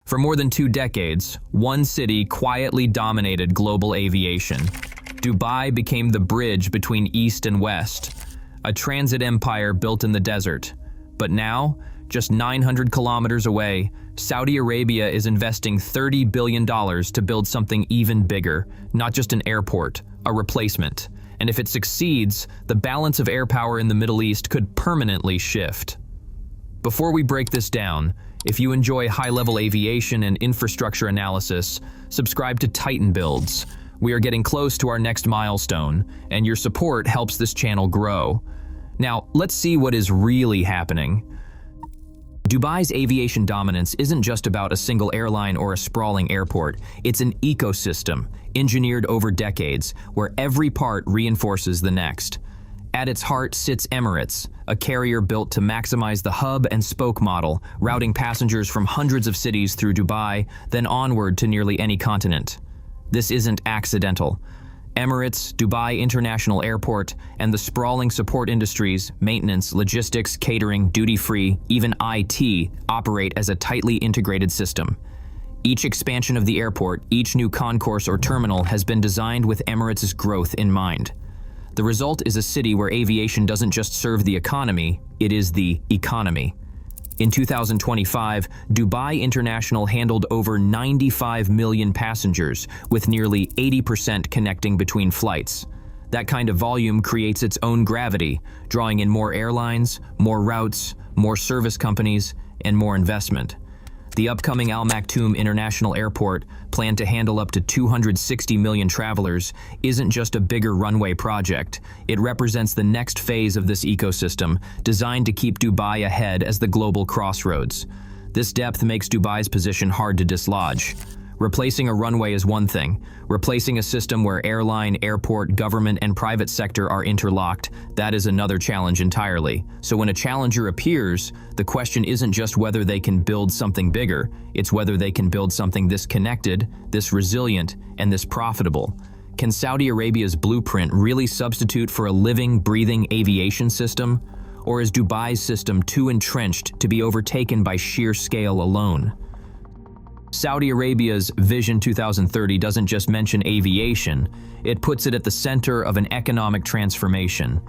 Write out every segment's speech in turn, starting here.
For more than 2 decades, one city quietly dominated global aviation. Dubai became the bridge between East and West, a transit empire built in the desert. But now, just 900 kilometers away, Saudi Arabia is investing $30 billion to build something even bigger, not just an airport, a replacement. And if it succeeds, the balance of air power in the Middle East could permanently shift. Before we break this down, if you enjoy high-level aviation and infrastructure analysis, subscribe to Titan Builds. We are getting close to our next milestone, and your support helps this channel grow. Now, let's see what is really happening. Dubai's aviation dominance isn't just about a single airline or a sprawling airport. It's an ecosystem, engineered over decades, where every part reinforces the next. At its heart sits Emirates, a carrier built to maximize the hub and spoke model, routing passengers from hundreds of cities through Dubai, then onward to nearly any continent. This isn't accidental. Emirates, Dubai International Airport, and the sprawling support industries, maintenance, logistics, catering, duty-free, even IT, operate as a tightly integrated system. Each expansion of the airport, each new concourse or terminal has been designed with Emirates' growth in mind. The result is a city where aviation doesn't just serve the economy, it is the economy. In 2025, Dubai International handled over 95 million passengers, with nearly 80% connecting between flights. That kind of volume creates its own gravity, drawing in more airlines, more routes, more service companies, and more investment. The upcoming Al Maktoum International Airport, planned to handle up to 260 million travelers, isn't just a bigger runway project. It represents the next phase of this ecosystem, designed to keep Dubai ahead as the global crossroads. This depth makes Dubai's position hard to dislodge. Replacing a runway is one thing. Replacing a system where airline, airport, government, and private sector are interlocked, that is another challenge entirely. So when a challenger appears, the question isn't just whether they can build something bigger, it's whether they can build something this connected, this resilient, and this profitable. Can Saudi Arabia's blueprint really substitute for a living, breathing aviation system? Or is Dubai's system too entrenched to be overtaken by sheer scale alone? Saudi Arabia's Vision 2030 doesn't just mention aviation, it puts it at the center of an economic transformation.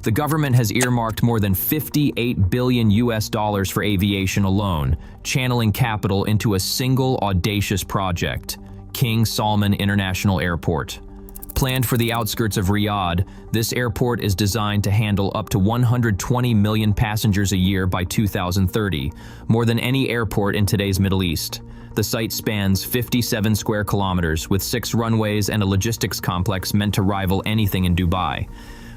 The government has earmarked more than $58 billion for aviation alone, channeling capital into a single audacious project, King Salman International Airport. Planned for the outskirts of Riyadh, this airport is designed to handle up to 120 million passengers a year by 2030, more than any airport in today's Middle East. The site spans 57 square kilometers with 6 runways and a logistics complex meant to rival anything in Dubai.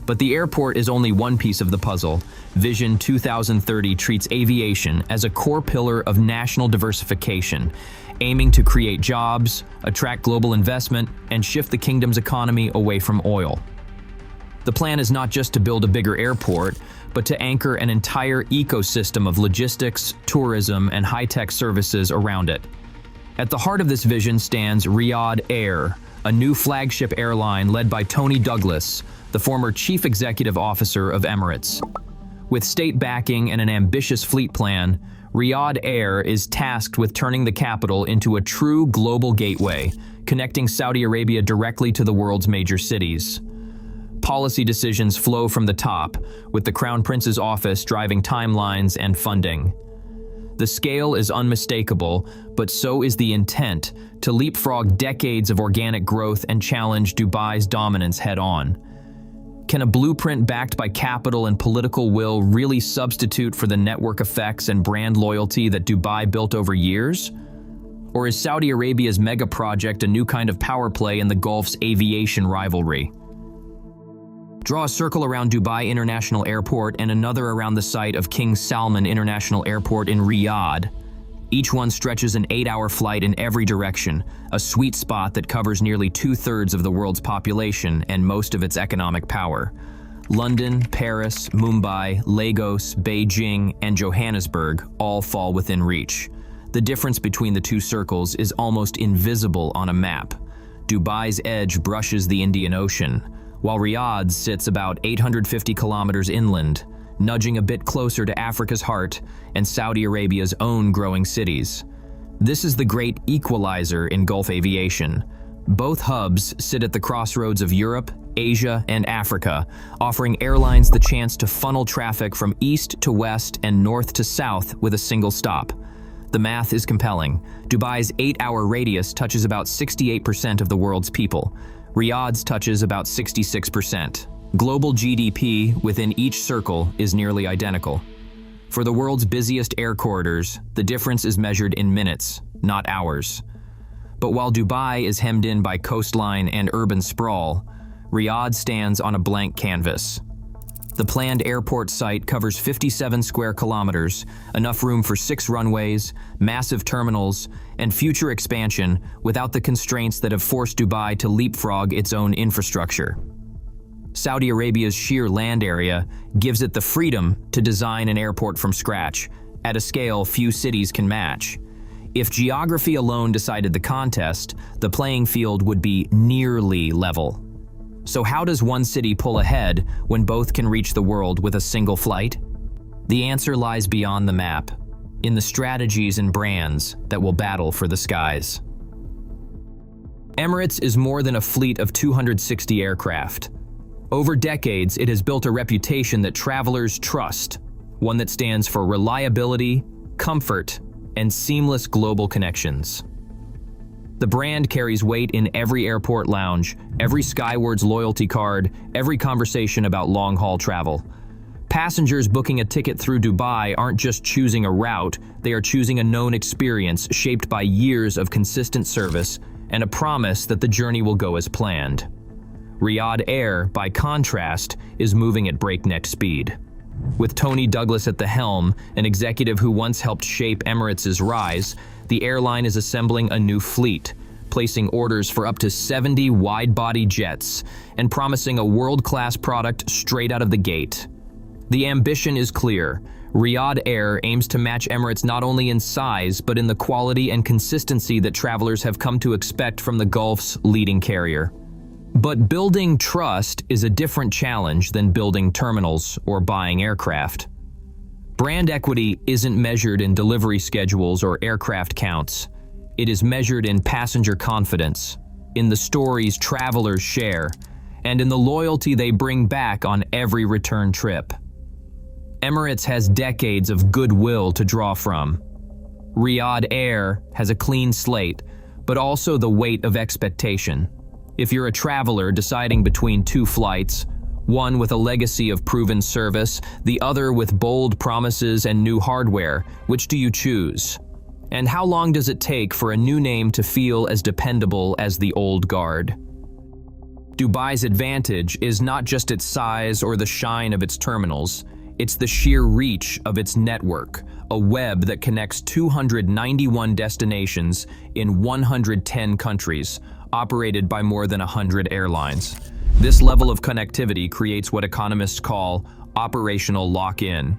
But the airport is only one piece of the puzzle. Vision 2030 treats aviation as a core pillar of national diversification, aiming to create jobs, attract global investment, and shift the kingdom's economy away from oil. The plan is not just to build a bigger airport, but to anchor an entire ecosystem of logistics, tourism, and high-tech services around it. At the heart of this vision stands Riyadh Air, a new flagship airline led by Tony Douglas, the former chief executive officer of Emirates. With state backing and an ambitious fleet plan, Riyadh Air is tasked with turning the capital into a true global gateway, connecting Saudi Arabia directly to the world's major cities. Policy decisions flow from the top, with the Crown Prince's office driving timelines and funding. The scale is unmistakable, but so is the intent to leapfrog decades of organic growth and challenge Dubai's dominance head-on. Can a blueprint backed by capital and political will really substitute for the network effects and brand loyalty that Dubai built over years? Or is Saudi Arabia's mega project a new kind of power play in the Gulf's aviation rivalry? Draw a circle around Dubai International Airport and another around the site of King Salman International Airport in Riyadh. Each one stretches an 8-hour flight in every direction, a sweet spot that covers nearly 2/3 of the world's population and most of its economic power. London, Paris, Mumbai, Lagos, Beijing, and Johannesburg all fall within reach. The difference between the two circles is almost invisible on a map. Dubai's edge brushes the Indian Ocean, while Riyadh sits about 850 kilometers inland, nudging a bit closer to Africa's heart and Saudi Arabia's own growing cities. This is the great equalizer in Gulf aviation. Both hubs sit at the crossroads of Europe, Asia, and Africa, offering airlines the chance to funnel traffic from east to west and north to south with a single stop. The math is compelling. Dubai's 8-hour radius touches about 68% of the world's people. Riyadh's touches about 66%. Global GDP within each circle is nearly identical. For the world's busiest air corridors, the difference is measured in minutes, not hours. But while Dubai is hemmed in by coastline and urban sprawl, Riyadh stands on a blank canvas. The planned airport site covers 57 square kilometers, enough room for 6 runways, massive terminals, and future expansion without the constraints that have forced Dubai to leapfrog its own infrastructure. Saudi Arabia's sheer land area gives it the freedom to design an airport from scratch, at a scale few cities can match. If geography alone decided the contest, the playing field would be nearly level. So how does one city pull ahead when both can reach the world with a single flight? The answer lies beyond the map, in the strategies and brands that will battle for the skies. Emirates is more than a fleet of 260 aircraft. Over decades, it has built a reputation that travelers trust, one that stands for reliability, comfort, and seamless global connections. The brand carries weight in every airport lounge, every Skywards loyalty card, every conversation about long-haul travel. Passengers booking a ticket through Dubai aren't just choosing a route, they are choosing a known experience shaped by years of consistent service and a promise that the journey will go as planned. Riyadh Air, by contrast, is moving at breakneck speed. With Tony Douglas at the helm, an executive who once helped shape Emirates' rise, the airline is assembling a new fleet, placing orders for up to 70 wide-body jets, and promising a world-class product straight out of the gate. The ambition is clear. Riyadh Air aims to match Emirates not only in size, but in the quality and consistency that travelers have come to expect from the Gulf's leading carrier. But building trust is a different challenge than building terminals or buying aircraft. Brand equity isn't measured in delivery schedules or aircraft counts. It is measured in passenger confidence, in the stories travelers share, and in the loyalty they bring back on every return trip. Emirates has decades of goodwill to draw from. Riyadh Air has a clean slate, but also the weight of expectation. If you're a traveler deciding between 2 flights, one with a legacy of proven service, the other with bold promises and new hardware, which do you choose? And how long does it take for a new name to feel as dependable as the old guard? Dubai's advantage is not just its size or the shine of its terminals, it's the sheer reach of its network, a web that connects 291 destinations in 110 countries, operated by more than 100 airlines. This level of connectivity creates what economists call operational lock-in.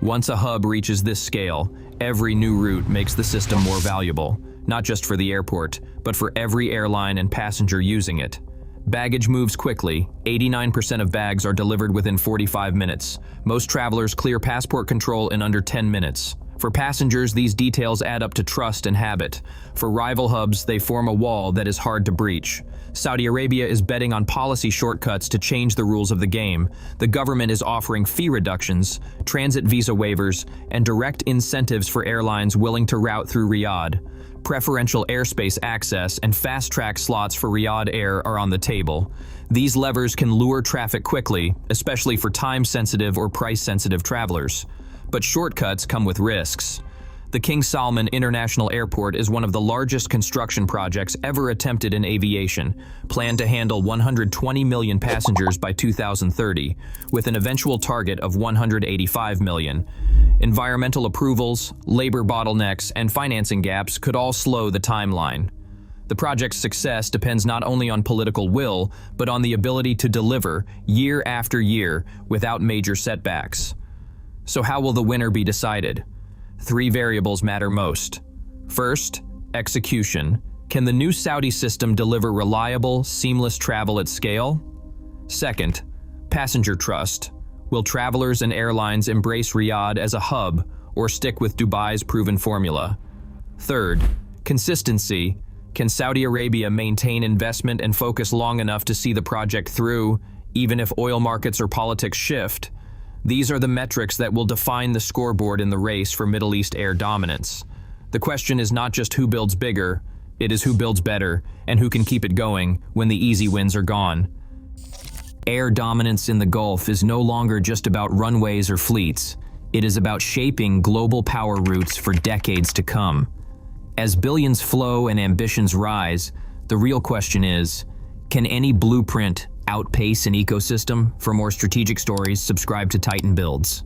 Once a hub reaches this scale, every new route makes the system more valuable, not just for the airport, but for every airline and passenger using it. Baggage moves quickly. 89% of bags are delivered within 45 minutes. Most travelers clear passport control in under 10 minutes. For passengers, these details add up to trust and habit. For rival hubs, they form a wall that is hard to breach. Saudi Arabia is betting on policy shortcuts to change the rules of the game. The government is offering fee reductions, transit visa waivers, and direct incentives for airlines willing to route through Riyadh. Preferential airspace access and fast-track slots for Riyadh Air are on the table. These levers can lure traffic quickly, especially for time-sensitive or price-sensitive travelers. But shortcuts come with risks. The King Salman International Airport is one of the largest construction projects ever attempted in aviation, planned to handle 120 million passengers by 2030, with an eventual target of 185 million. Environmental approvals, labor bottlenecks, and financing gaps could all slow the timeline. The project's success depends not only on political will, but on the ability to deliver year after year without major setbacks. So how will the winner be decided? 3 variables matter most. First, execution. Can the new Saudi system deliver reliable, seamless travel at scale? Second, passenger trust. Will travelers and airlines embrace Riyadh as a hub or stick with Dubai's proven formula? Third, consistency. Can Saudi Arabia maintain investment and focus long enough to see the project through, even if oil markets or politics shift? These are the metrics that will define the scoreboard in the race for Middle East air dominance. The question is not just who builds bigger, it is who builds better and who can keep it going when the easy wins are gone. Air dominance in the Gulf is no longer just about runways or fleets. It is about shaping global power routes for decades to come. As billions flow and ambitions rise, the real question is, can any blueprint outpace an ecosystem? For more strategic stories, subscribe to Titan Builds.